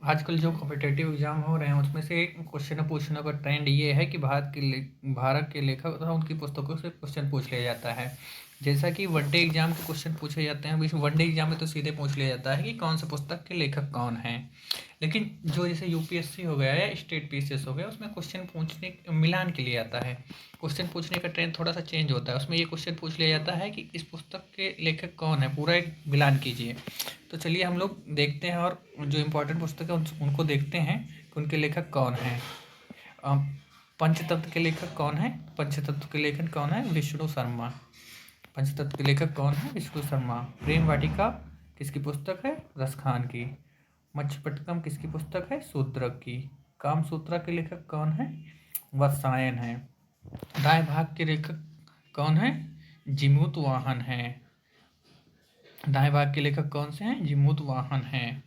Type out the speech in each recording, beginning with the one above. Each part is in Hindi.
आजकल जो कॉम्पिटिटिव एग्जाम हो रहे हैं उसमें से एक क्वेश्चन पूछने का ट्रेंड ये है कि भारत के लेखक तथा उनकी पुस्तकों से क्वेश्चन पूछ लिया जाता है। जैसा कि वनडे एग्जाम के क्वेश्चन पूछे जाते हैं, वनडे एग्जाम में तो सीधे पूछ लिया जाता है कि कौन सा पुस्तक के लेखक कौन हैं। लेकिन जो जैसे यूपीएससी हो गया या स्टेट पीसीएस हो गया, उसमें क्वेश्चन पूछने मिलान के लिए आता है। क्वेश्चन पूछने का ट्रेंड थोड़ा सा चेंज होता है। उसमें ये क्वेश्चन पूछ लिया जाता है कि इस पुस्तक के लेखक कौन है, पूरा एक मिलान कीजिए। तो चलिए हम लोग देखते हैं और जो इम्पोर्टेंट पुस्तक है उनको देखते हैं कि उनके लेखक कौन हैं। अ, पंचतत्व के लेखक कौन है? पंचतत्व के लेखक कौन है? विष्णु शर्मा। पंचतत्व के लेखक कौन है? विष्णु शर्मा। प्रेम वाटिका किसकी पुस्तक है? रसखान की। मच्छपट्टकम किसकी पुस्तक है? शूद्रक की। कामसूत्रा के लेखक कौन है? वत्सायन है। दाएं भाग के लेखक कौन है? जिमूत वाहन है। दाएं भाग के लेखक कौन से हैं? जिमूत वाहन हैं।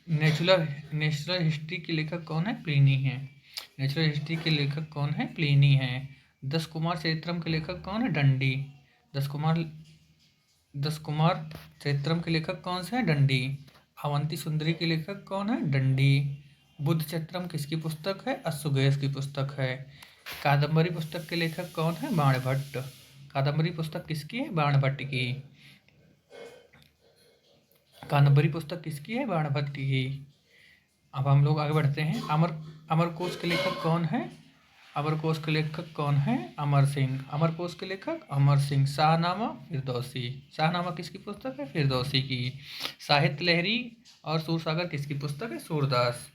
नेचुरल हिस्ट्री के लेखक कौन है? प्लिनी है। नेचुरल हिस्ट्री के लेखक कौन है? प्लिनी है। 10 कुमार चरित्रम के लेखक कौन है? दंडी। 10 कुमार 10 कुमार चरित्रम के लेखक कौन से हैं? दंडी। अवंती सुंदरी के लेखक कौन है? दंडी। बुद्ध चरित्रम किसकी पुस्तक है? अश्वघोष की पुस्तक है। कादम्बरी पुस्तक के लेखक कौन है? बाणभट्ट। कादम्बरी पुस्तक किसकी है? बाणभट्ट की। कादम्बरी पुस्तक किसकी है? बाणभट्ट की। अब हम लोग आगे बढ़ते हैं। अमरकोश के लेखक कौन है? अमरकोश के लेखक कौन है? अमर सिंह। अमरकोश के लेखक अमर सिंह। शाहनामा फिरदौसी। शाहनामा किसकी पुस्तक है? फिरदौसी की। साहित्य लहरी और सूरसागर किसकी पुस्तक है? सूरदास।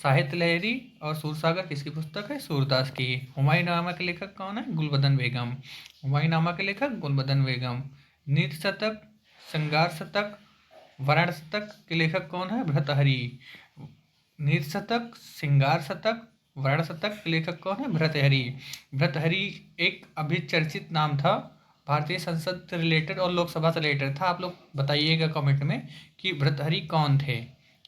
साहित्य लहरी और सूरसागर किसकी पुस्तक है? सूरदास की। हुमायूंनामा के लेखक कौन है? गुलबदन बेगम। हुमायूंनामा के लेखक गुलबदन बेगम। नीति शतक, श्रृंगार शतक, वर्ण शतक के लेखक कौन है? भर्तृहरि। नीति शतक, श्रृंगार शतक, वर्ण शतक के लेखक कौन है? भर्तृहरि। भर्तृहरि एक अभी चर्चित नाम था, भारतीय संसद से रिलेटेड और लोकसभा से रिलेटेड था। आप लोग बताइएगा कमेंट में कि भर्तृहरि कौन थे।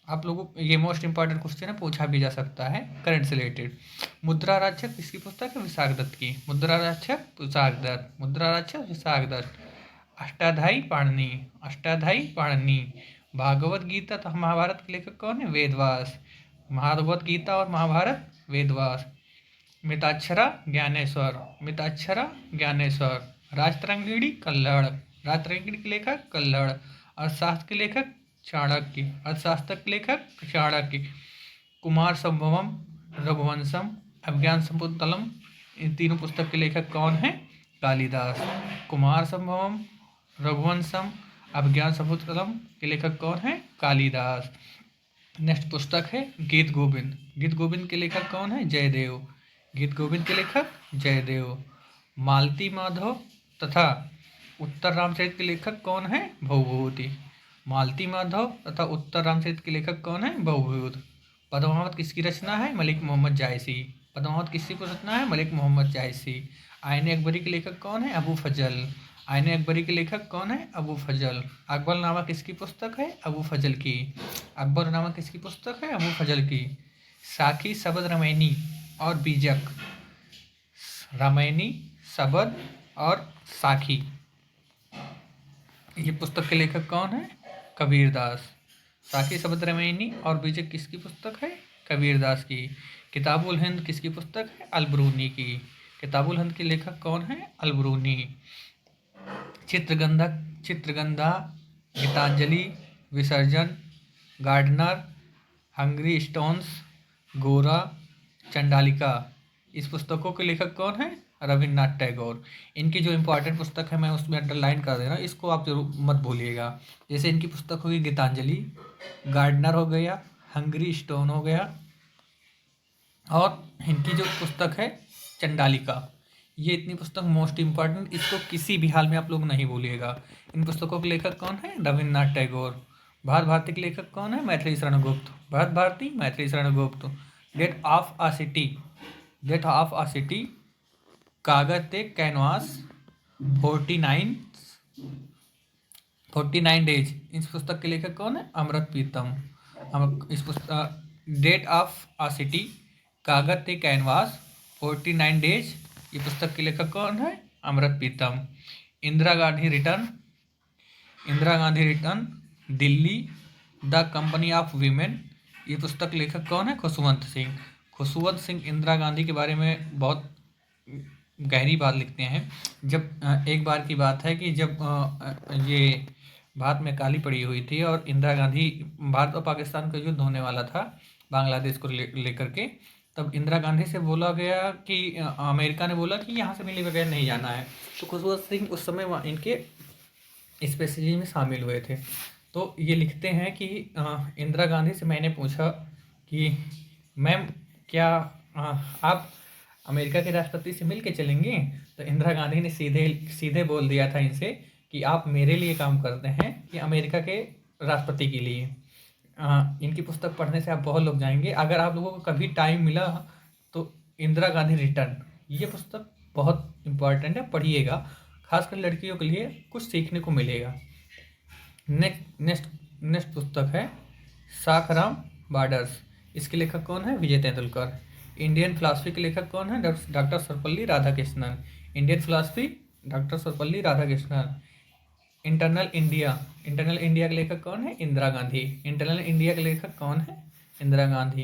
आप लोगों को ये मोस्ट इंपॉर्टेंट क्वेश्चन है, पूछा भी जा सकता है करंट से रिलेटेड। मुद्रा राक्षक किसकी पुस्तक है? विशाख दत्त की। मुद्रा राक्षक विशाख दत्त। मुद्रा राक्षक विशाख दत्त। अष्टाध्यायी पाणिनि। अष्टाध्यायी पाणिनि। भागवत गीता तथा महाभारत के लेखक कौन है? वेदव्यास। भागवत गीता और महाभारत वेदव्यास। मिताक्षरा ज्ञानेश्वर। मिताक्षरा ज्ञानेश्वर। राजतरंगिणी कल्हड़। राजतरंगिणी के लेखक कल्हड़। अर्थशास्त्र के लेखक चाणक्य। अर्थशास्त्र के लेखक चाणक्य। कुमार संभवम, रघुवंशम, अभिज्ञान शकुंतलम, इन तीनों पुस्तक के लेखक कौन है? कालिदास। कुमार संभवम, रघुवंशम, अभिज्ञान शकुंतलम के लेखक कौन है? कालिदास। नेक्स्ट पुस्तक है गीत गोविंद। गीत गोविंद के लेखक कौन है? जयदेव। गीत गोविंद के लेखक जयदेव। मालती माधव तथा उत्तर रामचरित के लेखक कौन है? भवभूति। मालती माधव तथा उत्तर रामचरित के लेखक कौन है? भवभूति। पद्मावत किसकी रचना है? मलिक मोहम्मद जायसी। पद्मावत किसकी रचना है? मलिक मोहम्मद जायसी। आईने अकबरी के लेखक कौन है? अबू फजल। आईने अकबरी के लेखक कौन है? अबू फजल। अकबरनामा किसकी पुस्तक है? अबू फजल की। अकबरनामा किसकी पुस्तक है? अबू फजल की। साखी, शबद, रामायणी और बीजक। रामायणी, शबद और साखी, ये पुस्तक के लेखक कौन है? कबीरदास। साखी, शबद, रामायणी और बीजक किसकी पुस्तक है? कबीरदास की। किताबुल हिंद किसकी पुस्तक है? अलबरूनी की। किताबुल हिंद के लेखक कौन है? अलबरूनी। चित्रगंधा, गीतांजलि, विसर्जन, गार्डनर, हंग्री स्टोन्स, गोरा, चंडालिका, इस पुस्तकों के लेखक कौन है? रविन्द्रनाथ टैगोर। इनकी जो इंपॉर्टेंट पुस्तक है मैं उसमें अंडरलाइन कर देना, इसको आप जरूर मत भूलिएगा। जैसे इनकी पुस्तक होगी गीतांजलि, गार्डनर हो गया, हंग्री स्टोन हो गया, और इनकी जो पुस्तक है चंडालिका। ये इतनी पुस्तक मोस्ट इंपॉर्टेंट, इसको किसी भी हाल में आप लोग नहीं भूलिएगा। इन पुस्तकों के लेखक कौन है? रविन्द्रनाथ टैगोर। भारत भारती के लेखक कौन है? मैथिली शरण गुप्त। Bharat Bharti, Maithili Sharan Gupt. Death of a city. Death of a city, Kagaz e canvas, 49 days. इस पुस्तक के लेखक कौन है? अमृत प्रीतम। इस पुस्तक date of a city, Kagaz e canvas, 49 days, ये पुस्तक के लेखक कौन है? Amrita Pritam. Indira Gandhi return. Indira Gandhi return, Delhi, the company of women. ये पुस्तक लेखक कौन है? खुशवंत सिंह। खुशवंत सिंह इंदिरा गांधी के बारे में बहुत गहरी बात लिखते हैं। जब एक बार की बात है कि जब ये भारत में काली पड़ी हुई थी और इंदिरा गांधी, भारत और पाकिस्तान का युद्ध होने वाला था बांग्लादेश को लेकर के, तब इंदिरा गांधी से बोला गया कि अमेरिका ने बोला कि यहाँ से मिले बगैर नहीं जाना है। तो खुशवंत सिंह उस समय इनके स्पेशली में शामिल हुए थे। तो ये लिखते हैं कि इंदिरा गांधी से मैंने पूछा कि मैम क्या आप अमेरिका के राष्ट्रपति से मिल के चलेंगे? तो इंदिरा गांधी ने सीधे सीधे बोल दिया था इनसे कि आप मेरे लिए काम करते हैं कि अमेरिका के राष्ट्रपति के लिए। इनकी पुस्तक पढ़ने से आप बहुत लोग जाएंगे। अगर आप लोगों को कभी टाइम मिला तो इंदिरा गांधी रिटर्न, ये पुस्तक बहुत इम्पोर्टेंट है, पढ़िएगा। खासकर लड़कियों के लिए कुछ सीखने को मिलेगा। नेक्स्ट पुस्तक है शाखराम बॉर्डर्स। इसके लेखक कौन है? विजय तेंदुलकर। इंडियन फिलॉसफी के लेखक कौन है? Doctor Sarvepalli Radhakrishnan. Indian philosophy doctor Sarvepalli Radhakrishnan. Internal India के लेखक कौन है? इंदिरा गांधी। इंटरनल इंडिया के लेखक कौन है? इंदिरा गांधी।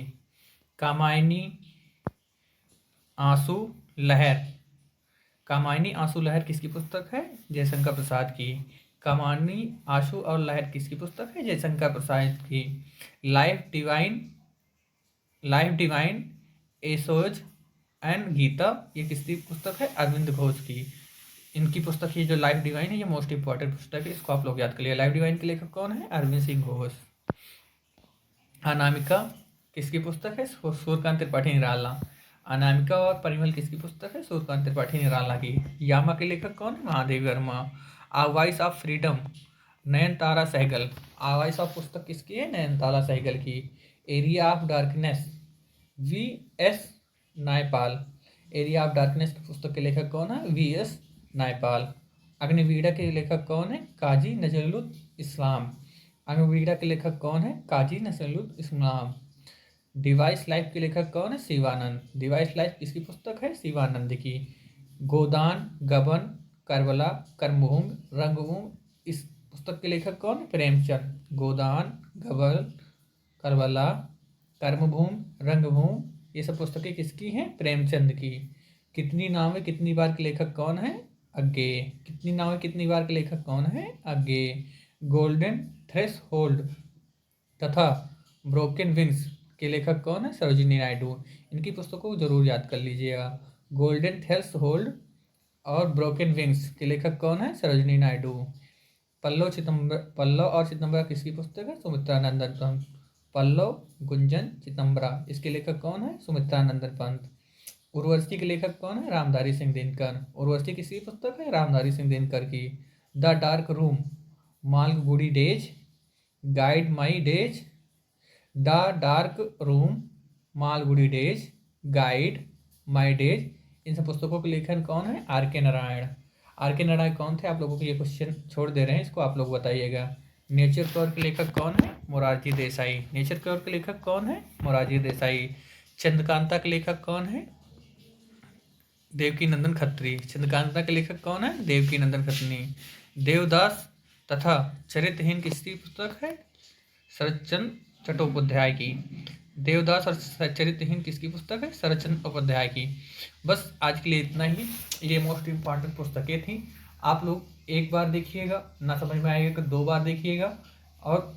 कामायनी आंसू लहर। कामायनी आंसू लहर किसकी पुस्तक है? जयशंकर प्रसाद की। कामायनी आंसू और लहर किसकी पुस्तक है? जयशंकर प्रसाद की। लाइफ डिवाइन एसोज एंड गीता, ये किसकी पुस्तक है? अरविंद घोष की। इनकी पुस्तक ये जो लाइफ डिवाइन है, ये मोस्ट इंपॉर्टेंट पुस्तक है, इसको आप लोग याद कर लिया। लाइफ डिवाइन के लेखक कौन है? अरविंद सिंह घोष। अनामिका किसकी पुस्तक है? सूर्यकांत त्रिपाठी निराला। अनामिका और परिमल किसकी पुस्तक है? सूर्यकांत त्रिपाठी निराला की। यामा के लेखक कौन है? Mahadev Varma. A voice of freedom Nayantara Sahgal. A voice of पुस्तक किसकी है? नयनतारा सहगल की। Area of darkness V.S. Naipaul. Area of darkness की पुस्तक के लेखक कौन है? V.S. नायपाल। अग्निवीणा के लेखक कौन है? काजी नजरुल इस्लाम। अग्निवीणा के लेखक कौन है? काजी नजरुल इस्लाम। डिवाइस लाइफ के लेखक कौन है? शिवानंद। डिवाइस लाइफ किसकी पुस्तक है? शिवानंद की। गोदान, गबन, करबला, कर्मभूमि, रंगभूमि, इस पुस्तक के लेखक कौन है? प्रेमचंद। गोदान, गबन, करबला, कर्मभूमि, रंगभूमि, ये सब पुस्तकें किसकी हैं? प्रेमचंद की। कितनी नावें कितनी बार के लेखक कौन है? अज्ञे। कितनी नावें कितनी बार के लेखक कौन है? अज्ञे। गोल्डन थ्रेशोल्ड तथा ब्रोकन विंग्स के लेखक कौन है? सरोजिनी नायडू। इनकी पुस्तकों को जरूर याद कर लीजिएगा। गोल्डन थ्रेशोल्ड और ब्रोकन विंग्स के लेखक कौन है? सरोजिनी नायडू। पल्लव और चिदंबरा किसकी पुस्तक है? सुमित्रा नंदन पंत। पल्लव, गुंजन, चिदंबरा, इसके लेखक कौन है? सुमित्रा नंदन पंत। उर्वशी के लेखक कौन है? रामधारी सिंह दिनकर। उर्वशी किसकी पुस्तक है? रामधारी सिंह दिनकर की। The dark room Malgudi days guide my days. The dark room Malgudi days guide my days, इन सब पुस्तकों के लेखन कौन है? R.K. नारायण। R.K. नारायण कौन थे? आप लोगों को ये क्वेश्चन छोड़ दे रहे हैं, इसको आप लोग बताइएगा। नेचर कौर के लेखक कौन है? मोरारजी देसाई। नेचर कौर के लेखक कौन है? मोरारजी देसाई। चंद्रकांता के लेखक कौन है? देवकी नंदन खत्री। चंद्रकांता के लेखक कौन है? देवकी नंदन खत्री। देवदास तथा चरित्रहीन किसकी पुस्तक है? शरतचंद्र चट्टोपाध्याय की। देवदास और चरित्रहीन किसकी पुस्तक है? शरतचंद्र उपाध्याय की। बस आज के लिए इतना ही। ये मोस्ट इम्पॉर्टेंट पुस्तकें थी। आप लोग एक बार देखिएगा, ना समझ में आएगा तो 2 बार देखिएगा, और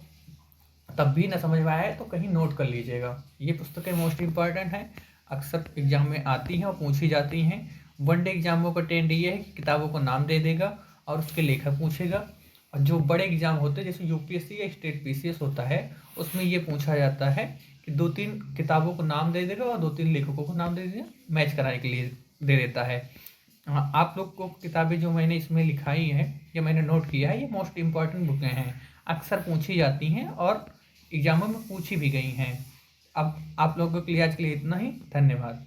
तब भी ना समझ में आए तो कहीं नोट कर लीजिएगा। ये पुस्तकें मोस्ट इम्पॉर्टेंट हैं, अक्सर एग्जाम में आती हैं और पूछी जाती हैं। वनडे एग्जामों का ट्रेंड ये है कि किताबों को नाम दे देगा और उसके लेखक पूछेगा। और जो बड़े एग्जाम होते हैं, जैसे UPSC या स्टेट PCS होता है, उसमें ये पूछा जाता है कि 2-3 किताबों को नाम दे देगा और 2-3 लेखकों को नाम दे देगा, मैच कराने के लिए दे देता है। हाँ, आप लोग को किताबें जो मैंने इसमें लिखाई हैं या मैंने नोट किया है, ये मोस्ट इम्पॉर्टेंट बुकें हैं, अक्सर पूछी जाती हैं और एग्जामों में पूछी भी गई हैं। अब आप लोगों के लिए आज के लिए इतना ही। धन्यवाद।